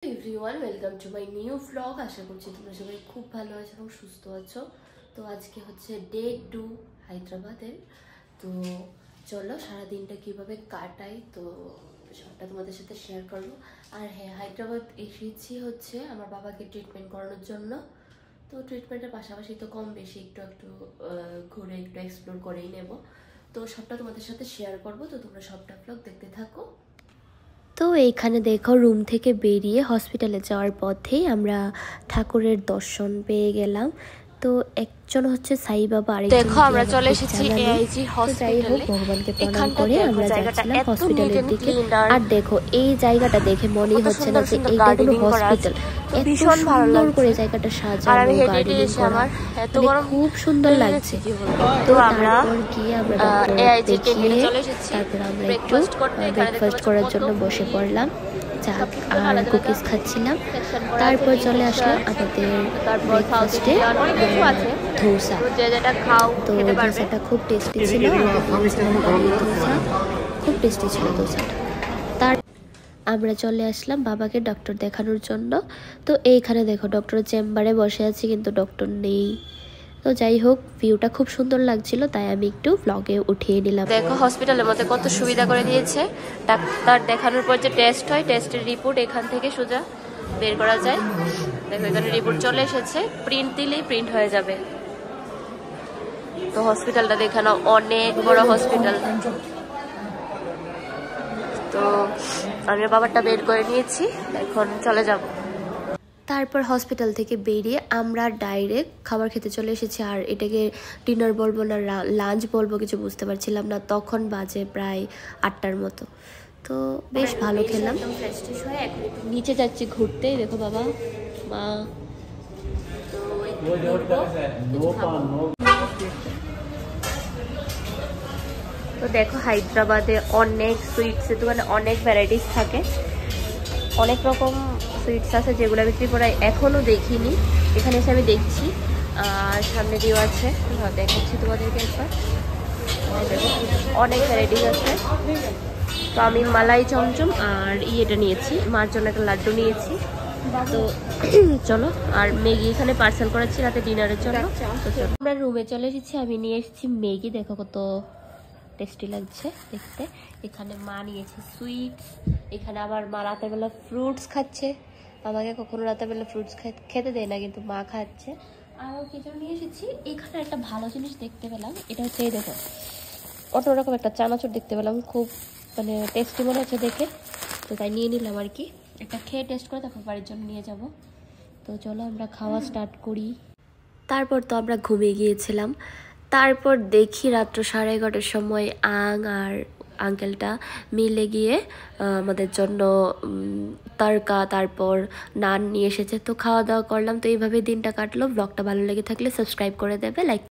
Everyone welcome to my new vlog. আশা করছি তোমরা সবাই খুব ভালো আছো এবং সুস্থ আছো। তো আজকে হচ্ছে ডে 2 হায়দ্রাবাদের। তো চলো সারাদিনটা কীভাবে কাটাই তো সবটা তোমাদের সাথে শেয়ার করবো। আর হ্যাঁ, হায়দ্রাবাদ এসেছি হচ্ছে আমার বাবাকে ট্রিটমেন্ট করানোর জন্য। তো ট্রিটমেন্টের পাশাপাশি তো কম বেশি একটু একটু ঘুরে একটু এক্সপ্লোর করেই নেব। তো সবটা তোমাদের সাথে শেয়ার করবো, তো তোমরা সবটা ভ্লগ দেখতে থাকো। তো এইখানে দেখো রুম থেকে বেরিয়ে হসপিটালে যাওয়ার পথেই আমরা ঠাকুরের দর্শন পেয়ে গেলাম। তো একজন হচ্ছে সাই বাবা, আরেকজন দেখো আমরা চলে এসেছি এআইজি হসপিটালে। ভগবানকে প্রণাম করে আমরা যাচ্ছিলাম হসপিটালের দিকে। আর দেখো এই জায়গাটা দেখে মনে হচ্ছে না যে এইটা কোনো হসপিটাল, ভীষণ ভালো করে জায়গাটা সাজানো, গার্ডেনিং করা, খুব সুন্দর লাগছে। তো আমরা গিয়ে আমরা এআইজি দেখিয়ে তারপর আমরা একটু ব্রেকফাস্ট করার জন্য বসে পড়লাম, চা আর কুকিজ খাচ্ছিলাম। তারপর চলে আসলো আমাদের ব্রেকফাস্টে ধোসা। তো ধোসাটা খুব টেস্টি ছিল, ধোসা খুব টেস্টি ছিল ধোসাটা। তার আমরা চলে আসলাম বাবাকে ডক্টর দেখানোর জন্য। তো এইখানে দেখো ডক্টরের চেম্বারে বসে আছি, কিন্তু ডক্টর নেই। তো যাই হোক, ভিউটা খুব সুন্দর লাগছিল, তাই আমি একটু ব্লগে উঠিয়ে নিলাম। দেখো হসপিটালের মধ্যে কত সুবিধা করে দিয়েছে। ডাক্তার দেখানোর পর যে টেস্ট হয়, টেস্টের রিপোর্ট এখান থেকে সোজা বের করা যায়। দেখো এখানে রিপোর্ট চলে এসেছে, প্রিন্ট দিলেই প্রিন্ট হয়ে যাবে। তো হসপিটালটা দেখানো অনেক বড় হসপিটাল। তো আমি বাবারটা বের করে নিয়েছি, এখন চলে যাব। তারপর হসপিটাল থেকে বেরিয়ে আমরা ডাইরেক্ট খাবার খেতে চলে এসেছি। আর এটাকে ডিনার বলবো না লাঞ্চ বলবো কিছু বুঝতে পারছিলাম না, তখন বাজে প্রায় 8টার মতো। তো বেশ ভালো খেলাম। ফ্রেশ হয়ে এখন একটু নিচে যাচ্ছি ঘুরতে। দেখো বাবা মা, তো দেখো হায়দ্রাবাদে অনেক সুইটসের দোকানে অনেক ভ্যারাইটিস থাকে, অনেক রকম সুইটস আছে যেগুলো বিক্রি করায় এখনও দেখিনি, এখানে এসে আমি দেখছি। আর সামনে দিয়েও আছে, দেখাচ্ছি তোমাদেরকে একবার। দেখো অনেক ভ্যারাইটিস আছে। তো আমি মালাই চমচম আর এটা নিয়েছি, মার জন্য একটা লাড্ডু নিয়েছি। তো চলো, আর ম্যাগি এখানে পার্সেল করাচ্ছি রাতে ডিনারের জন্য। তো চলো আমরা রুমে চলে এসেছি, আমি নিয়ে এসেছি ম্যাগি। দেখো কত টেস্টি লাগছে দেখতে। এখানে মা নিয়েছে সুইটস, এখানে আবার মা রাতের বেলা ফ্রুটস খাচ্ছে। আমাকে কখনো রাতের বেলা ফ্রুটস খেতে দেয় না, কিন্তু মা খাচ্ছে। আরও কিছু নিয়ে এসেছি। এখানে একটা ভালো জিনিস দেখতে পেলাম, এটা হচ্ছে এই দেখো অন্যরকম একটা চানাচুর দেখতে পেলাম, খুব মানে টেস্টি মনে হচ্ছে দেখে। তো তাই নিয়ে নিলাম আর কি, একটা খেয়ে টেস্ট করে তারপর বাড়ির জন্য নিয়ে যাব। তো চলো আমরা খাওয়া স্টার্ট করি। তারপর তো আমরা ঘুমিয়ে গিয়েছিলাম। তারপর দেখি রাত্র 11:30টার সময় আর আঙ্কেলটা মিলে গিয়ে আমাদের জন্য তড়কা তারপর নান নিয়ে এসেছে। তো খাওয়া দাওয়া করলাম। তো এইভাবে দিনটা কাটলো। ব্লগটা ভালো লেগে থাকলে সাবস্ক্রাইব করে দেবে, লাইক